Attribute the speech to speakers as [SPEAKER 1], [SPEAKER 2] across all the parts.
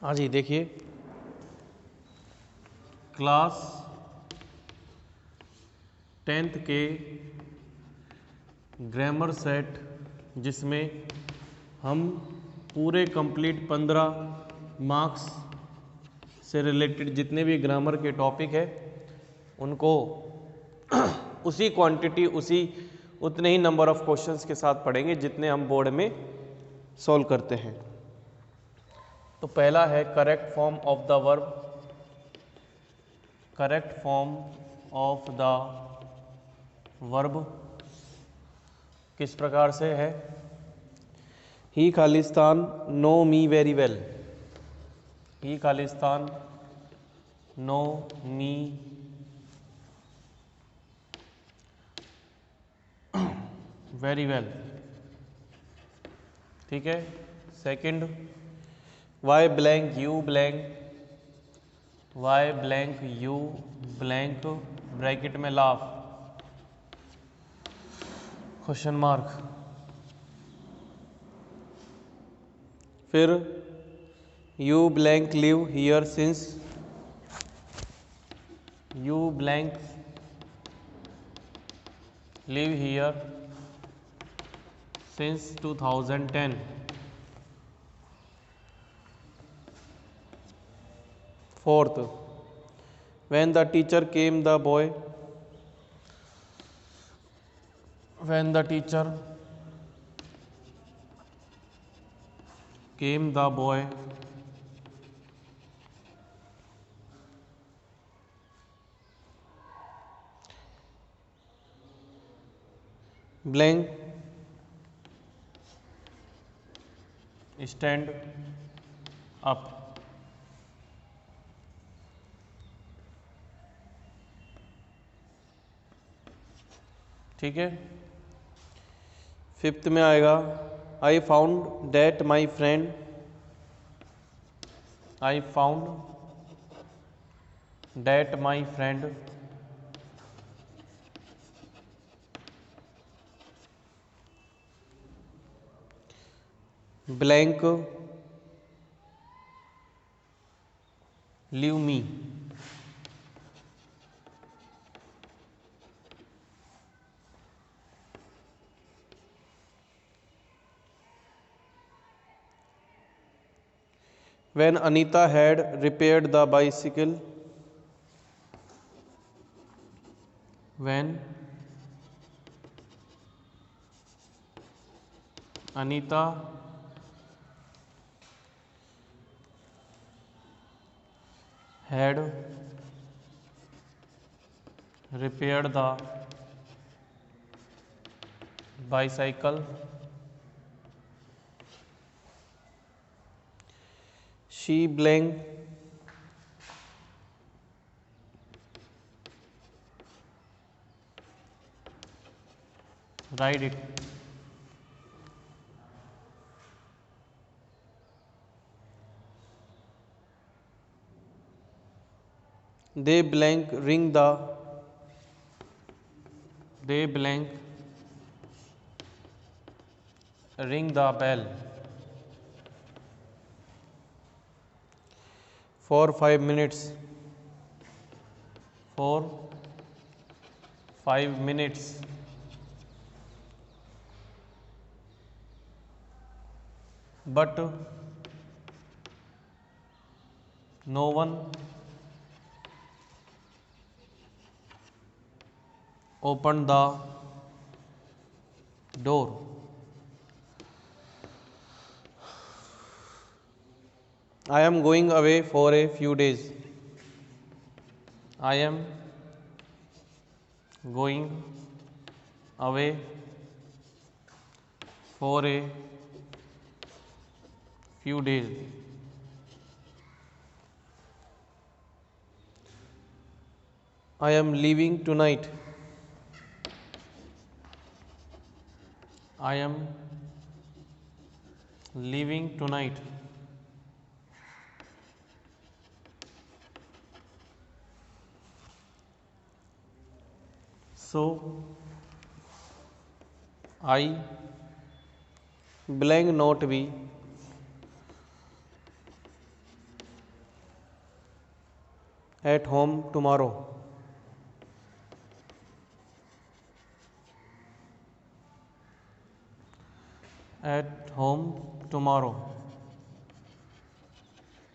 [SPEAKER 1] हाँ जी, देखिए class 10th के ग्रामर सेट जिसमें हम पूरे कंप्लीट 15 मार्क्स से रिलेटेड जितने भी ग्रामर के टॉपिक है उनको उसी क्वांटिटी उतने ही नंबर ऑफ क्वेश्चंस के साथ पढ़ेंगे जितने हम बोर्ड में सॉल्व करते हैं। तो पहला है correct form of the verb. Correct form of the verb किस प्रकार से है? He Khalistan know me very well. He Khalistan know me very well. ठीक है। Second, why blank you blank bracket में लाफ क्वेश्चन मार्क। फिर you blank live here since live here since 2010। Fourth, when the teacher came the boy blank stand up। ठीक है। Fifth में आएगा I found that my friend blank leave me. When Anita had repaired the bicycle, when Anita had repaired the bicycle, she blank ride it। They blank ring the bell for 5 minutes but no one opened the door। I am going away for a few days। I am going away for a few days। I am leaving tonight। I am leaving tonight। So I blank not be eight home tomorrow. Eight home tomorrow.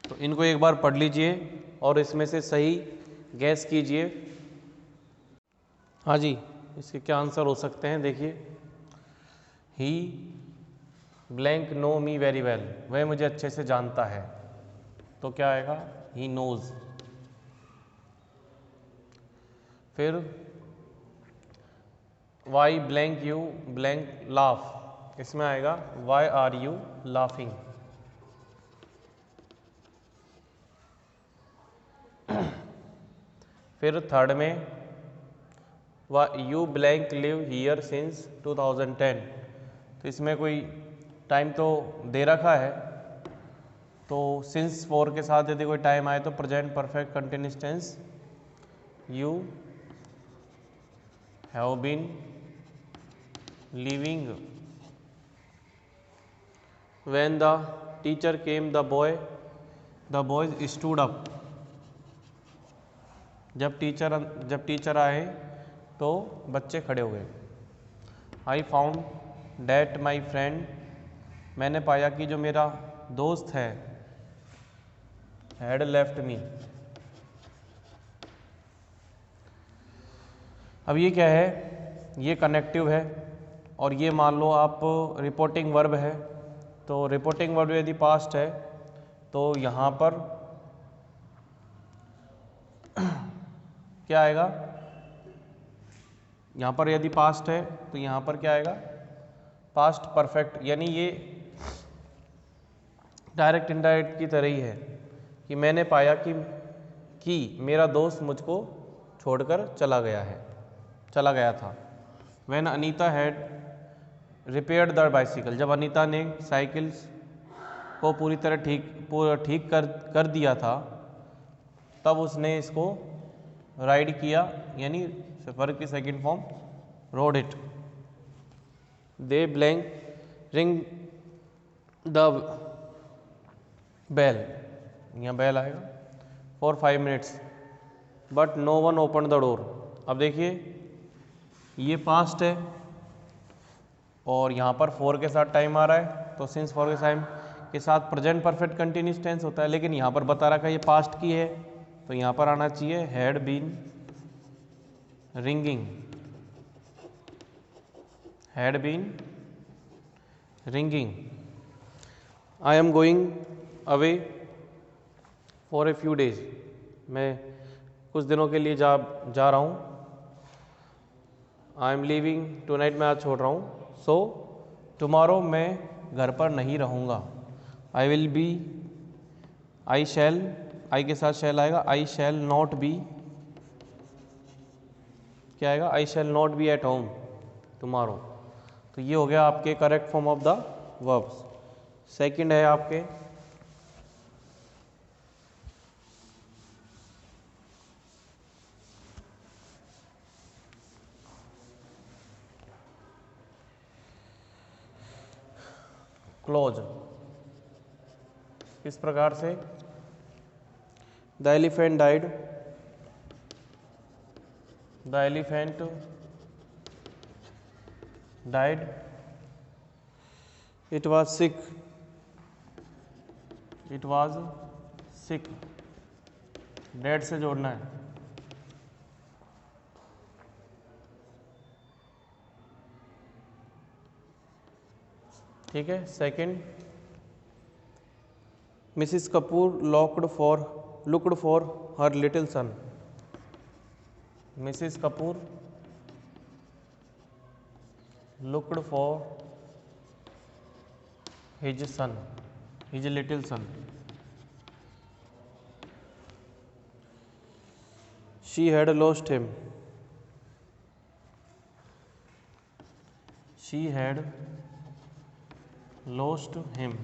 [SPEAKER 1] तो इनको एक बार पढ़ लीजिए और इसमें से सही gas कीजिए। हाँ जी, इसके क्या आंसर हो सकते हैं देखिए। He blank know me very well, वह मुझे अच्छे से जानता है, तो क्या आएगा, ही नोज। फिर why blank you blank laugh, इसमें आएगा वाई आर यू लाफिंग। फिर थर्ड में you blank live here since 2010, तो इसमें कोई टाइम तो दे रखा है, तो सिंस फॉर के साथ यदि कोई टाइम आए तो present perfect continuous tense, you have been living. When the teacher came the boys stood up, जब टीचर आए तो बच्चे खड़े हो गए। I found that my friend, मैंने पाया कि जो मेरा दोस्त है, हैड लेफ्ट मी। अब ये क्या है, ये कनेक्टिव है और ये मान लो आप रिपोर्टिंग वर्ब है, तो रिपोर्टिंग वर्ब यदि पास्ट है तो यहाँ पर क्या आएगा, यहाँ पर यदि पास्ट है तो यहाँ पर क्या आएगा, पास्ट परफेक्ट। यानी ये डायरेक्ट इनडायरेक्ट की तरह ही है कि मैंने पाया कि मेरा दोस्त मुझको छोड़कर चला गया था। When Anita had repaired the bicycle, जब अनीता ने साइकिल को पूरी तरह ठीक कर दिया था, तब उसने इसको राइड किया, यानी वर्ब की second form rode it. They blank ring the bell, यहाँ बेल आएगा, for 5 minutes but no one open the door. अब देखिए ये पास्ट है और यहाँ पर फॉर के साथ टाइम आ रहा है, तो सिंस फॉर के टाइम के साथ प्रेजेंट परफेक्ट कंटिन्यूअस टेंस होता है, लेकिन यहाँ पर बता रखा है ये पास्ट की है, तो यहाँ पर आना चाहिए had been ringing, had been ringing. I am going away for a few days, मैं कुछ दिनों के लिए जा रहा हूँ। आई एम लीविंग टुनाइट, मैं आज छोड़ रहा हूँ। सो टुमारो, मैं घर पर नहीं रहूँगा। आई विल बी, आई शैल, आई के साथ शैल आएगा, आई शैल नॉट बी, क्या आएगा, I shall not be at home tomorrow. तो ये हो गया आपके correct form of the verbs. Second है आपके क्लोज। किस प्रकार से, the elephant died, the elephant died, it was sick, it was sick, dead से जोड़ना है। ठीक है। Second, Mrs Kapoor looked for her little son, Mrs Kapoor looked for his son, his little son. She had lost him, she had lost him.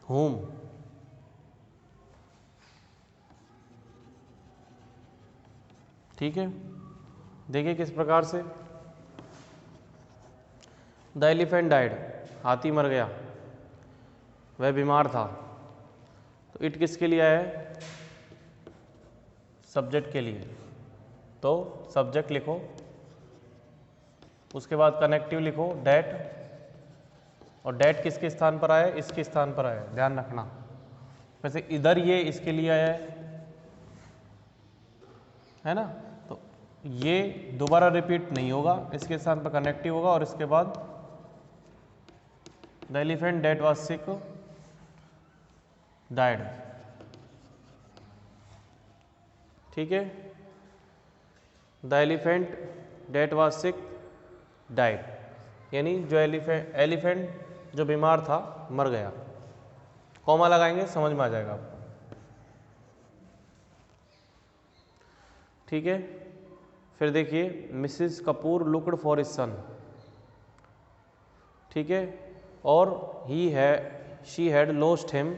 [SPEAKER 1] whom, ठीक है। देखिए किस प्रकार से, द एलिफेंट डाइड, हाथी मर गया, वह बीमार था। तो इट किसके लिए आया है? सब्जेक्ट के लिए, तो सब्जेक्ट लिखो, उसके बाद कनेक्टिव लिखो डैट, और डैट किसके स्थान पर आया है? इसके स्थान पर आया है, ध्यान रखना। वैसे इधर ये इसके लिए आया है ना, तो ये दोबारा रिपीट नहीं होगा, इसके स्थान पर कनेक्टिव होगा, और इसके बाद the elephant that was sick died. ठीक है, the elephant that was sick died, यानी जो एलिफेंट जो बीमार था मर गया। कॉमा लगाएंगे, समझ में आ जाएगा आपको। ठीक है, फिर देखिए Mrs Kapoor looked for his सन। ठीक है, और she had lost him.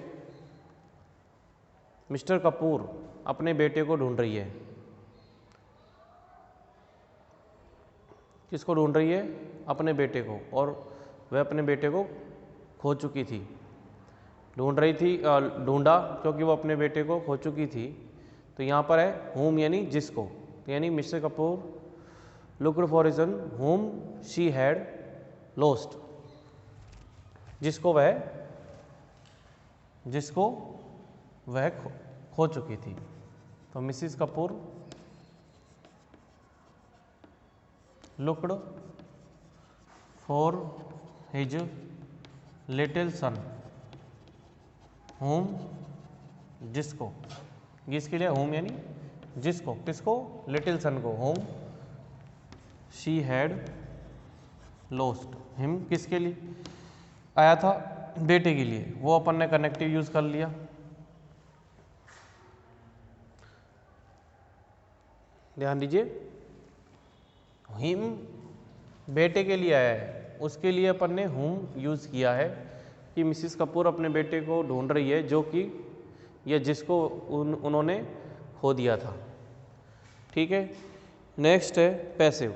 [SPEAKER 1] Mister Kapoor अपने बेटे को ढूंढ रही है। किसको ढूंढ रही है? अपने बेटे को, और वह अपने बेटे को खो चुकी थी। ढूंढ रही थी, ढूंढा क्योंकि वो अपने बेटे को खो चुकी थी। तो यहाँ पर है whom, यानी जिसको, यानी mister Kapoor looked for his sun whom she had lost, जिसको वह खो चुकी थी। तो Mrs Kapoor looked for his little son whom, जिसको, किसके लिए whom यानी जिसको, किसको? लिटिल सन को, whom she had lost him, किसके लिए आया था? बेटे के लिए। वो अपन ने कनेक्टिव यूज कर लिया। ध्यान दीजिए, हिम बेटे के लिए आया है, उसके लिए अपन ने whom यूज किया है कि मिसिस कपूर अपने बेटे को ढूंढ रही है, जो कि या जिसको उन्होंने खो दिया था। ठीक है, नेक्स्ट है पैसिव।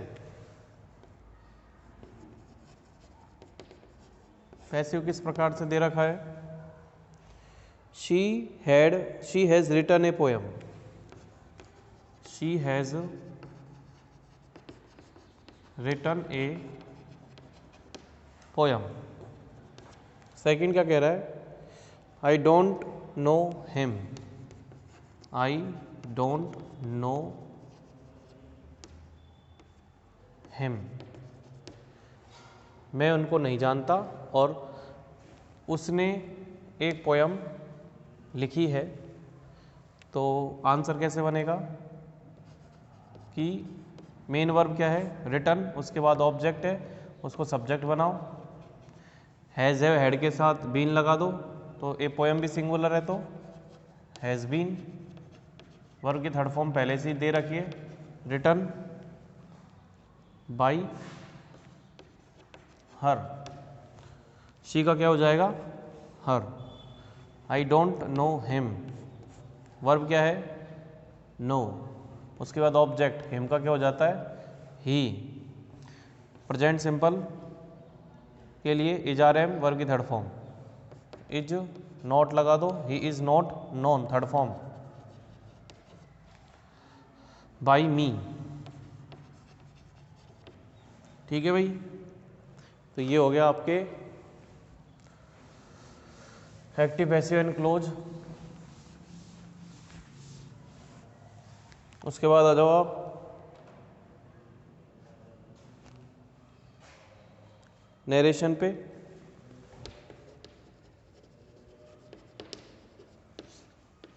[SPEAKER 1] पैसिव किस प्रकार से दे रखा है? She has written a poem. She has written a poem. Second क्या कह रहा है? I don't know him. I don't know him, मैं उनको नहीं जानता, और उसने एक पोयम लिखी है। तो आंसर कैसे बनेगा कि मेन वर्ब क्या है? रिटन, उसके बाद ऑब्जेक्ट है, उसको सब्जेक्ट बनाओ, हैज़ है, हेड के साथ बीन लगा दो, तो ए पोयम भी सिंगुलर है, तो हैज़ बीन। वर्ब की थर्ड फॉर्म पहले से ही दे रखी है, रिटन बाई हर। शी का क्या हो जाएगा? Her. I don't know him, verb क्या है? नो, उसके बाद ऑब्जेक्ट हिम का क्या हो जाता है? ही। प्रेजेंट सिंपल के लिए इज आर एम, वर्ब की थर्ड फॉर्म, इज नॉट लगा दो, he is not known, third form, by me. ठीक है भाई, तो ये हो गया आपके एक्टिव, पैसिव एंड क्लोज। उसके बाद आ जाओ आप नरेशन पे।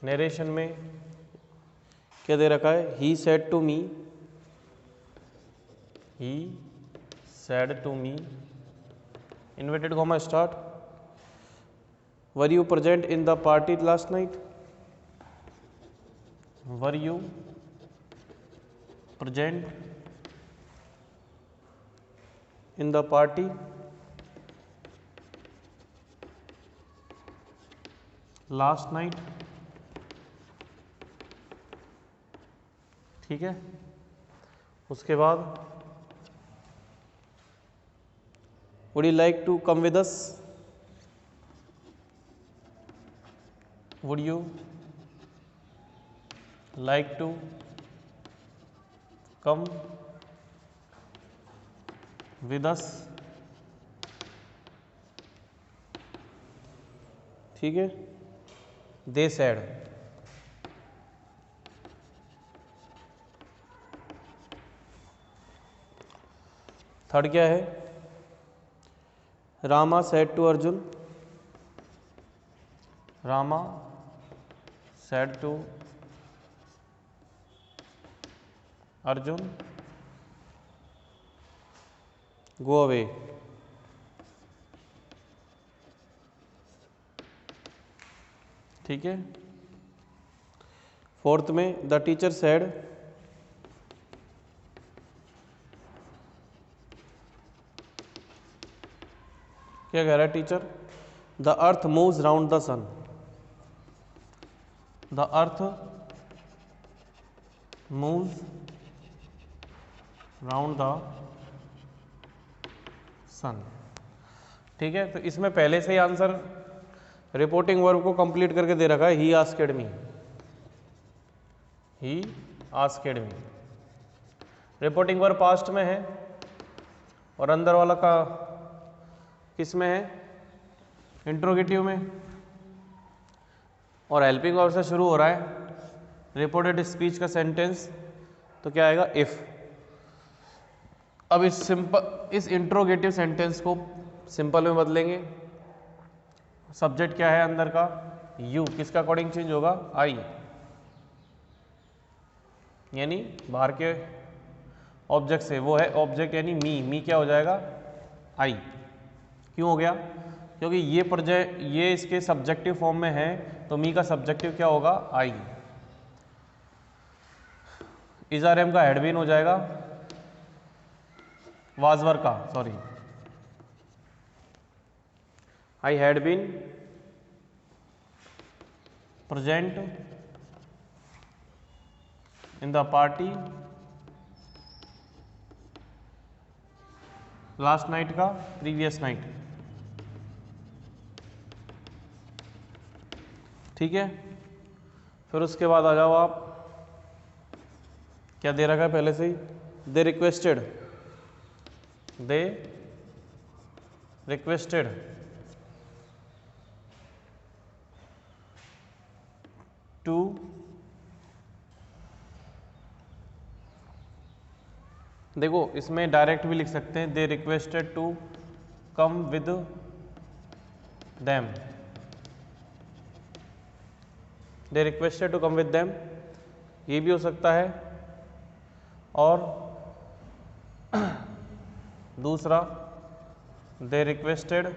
[SPEAKER 1] नरेशन में क्या दे रखा है? He said to me, he said to me, inverted comma start, were you present in the party last night, were you present in the party last night. ठीक है, उसके बाद would you like to come with us, would you like to come with us? ठीक है, they said. Third क्या है? Rama said to Arjun, Rama said to Arjun go away. ठीक है। फोर्थ में द टीचर सेड, क्या कह रहा है teacher? The earth moves round the sun, the earth moves round the sun. ठीक है, तो इसमें पहले से ही आंसर रिपोर्टिंग वर्ब को कंप्लीट करके दे रखा है, he asked me, he asked me. Reporting verb past में है और अंदर वाला का किस में है? इंट्रोगेटिव में। और हेल्पिंग वर्ब से शुरू हो रहा है रिपोर्टेड स्पीच का सेंटेंस, तो क्या आएगा? इफ। अब इस इंट्रोगेटिव सेंटेंस को सिंपल में बदलेंगे। सब्जेक्ट क्या है अंदर का? यू। किसका अकॉर्डिंग चेंज होगा? आई, यानी बाहर के ऑब्जेक्ट से। वो है ऑब्जेक्ट यानी मी। मी क्या हो जाएगा? आई। क्यों हो गया? क्योंकि ये इसके सब्जेक्टिव फॉर्म में है, तो मी का सब्जेक्टिव क्या होगा? आई। इज़ारेम का हैड बीन हो जाएगा वाजवर का, sorry, I had been present in the party last night का प्रीवियस नाइट। ठीक है, फिर उसके बाद आ जाओ आप, क्या दे रखा है पहले से ही? दे रिक्वेस्टेड टू देखो, इसमें डायरेक्ट भी लिख सकते हैं, they requested to come with them, they requested to come with them, ये भी हो सकता है। और दूसरा, they requested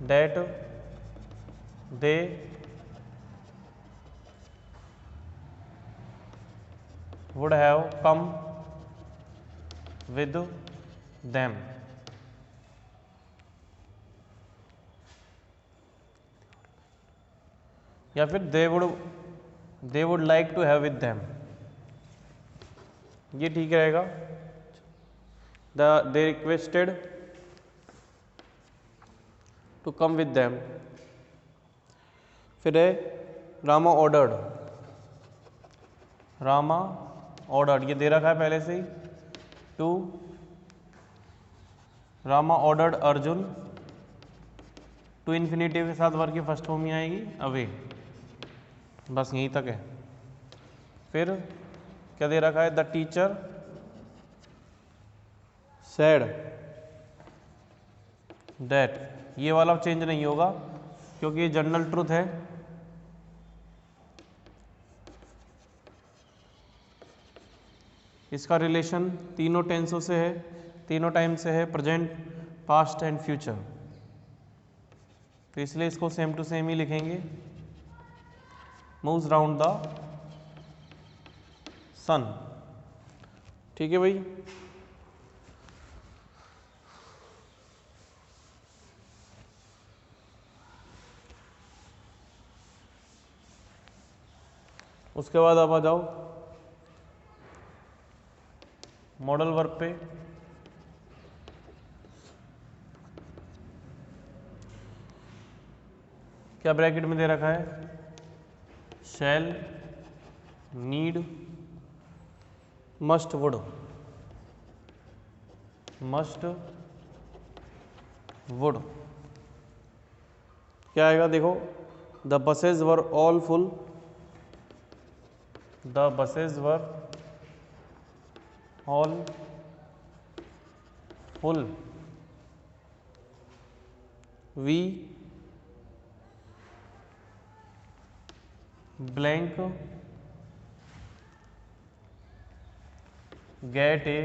[SPEAKER 1] that they would have come with them। या फिर they would like to have with them, ये ठीक रहेगा। they requested to come with them। फिर है रामा ऑर्डर्ड, ये दे रखा है पहले से ही, to Rama ordered Arjun, to infinitive के साथ वर्ब की फर्स्ट फॉर्म में आएगी अवे। बस यहीं तक है। फिर क्या दे रखा है? द टीचर सेड दैट, ये वाला चेंज नहीं होगा क्योंकि ये जनरल ट्रूथ है। इसका रिलेशन तीनों टेंसों से है, तीनों टाइम से है, प्रेजेंट, पास्ट एंड फ्यूचर, तो इसलिए इसको सेम टू सेम ही लिखेंगे। Moves round the sun. ठीक है भाई। उसके बाद आप आ जाओ मॉडल वर्ब पे। क्या ब्रैकेट में दे रखा है, shall, need, must, would, must, would. क्या आएगा देखो, the buses were all full, the buses were all full, we blank get a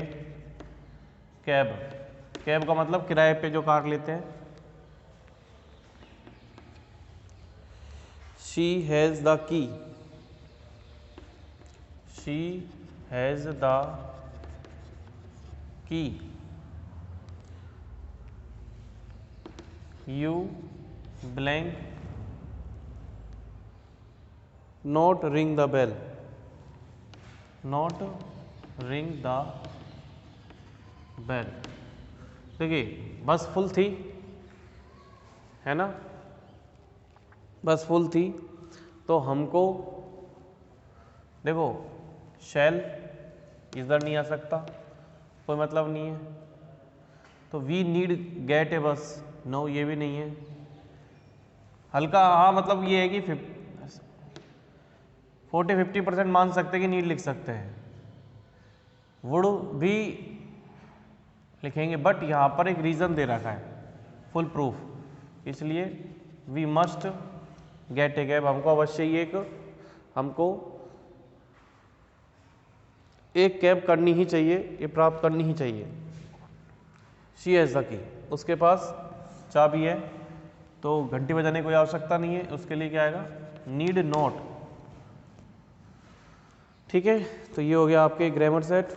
[SPEAKER 1] cab. Cab का मतलब किराए पे जो कार लेते हैं। She has the key, she has the key, you blank not ring the bell, not ring the bell. देखिए bus full थी, है ना, बस फुल थी, तो हमको देखो शैल इधर नहीं आ सकता, कोई मतलब नहीं है, तो वी नीड गेट ए बस, नो ये भी नहीं है। हल्का हाँ मतलब ये है कि 40-50% मान सकते हैं कि नीड लिख सकते हैं, वुड भी लिखेंगे, बट यहाँ पर एक रीज़न दे रखा है फुल प्रूफ, इसलिए we must get a cab, हमको अवश्य ही हमको एक कैब करनी ही चाहिए, ये प्राप्त करनी ही चाहिए। शी हैज़ द की, उसके पास चाबी है, तो घंटी बजाने की कोई आवश्यकता नहीं है, उसके लिए क्या आएगा, नीड नॉट। ठीक है, तो ये हो गया आपके ग्रामर सेट।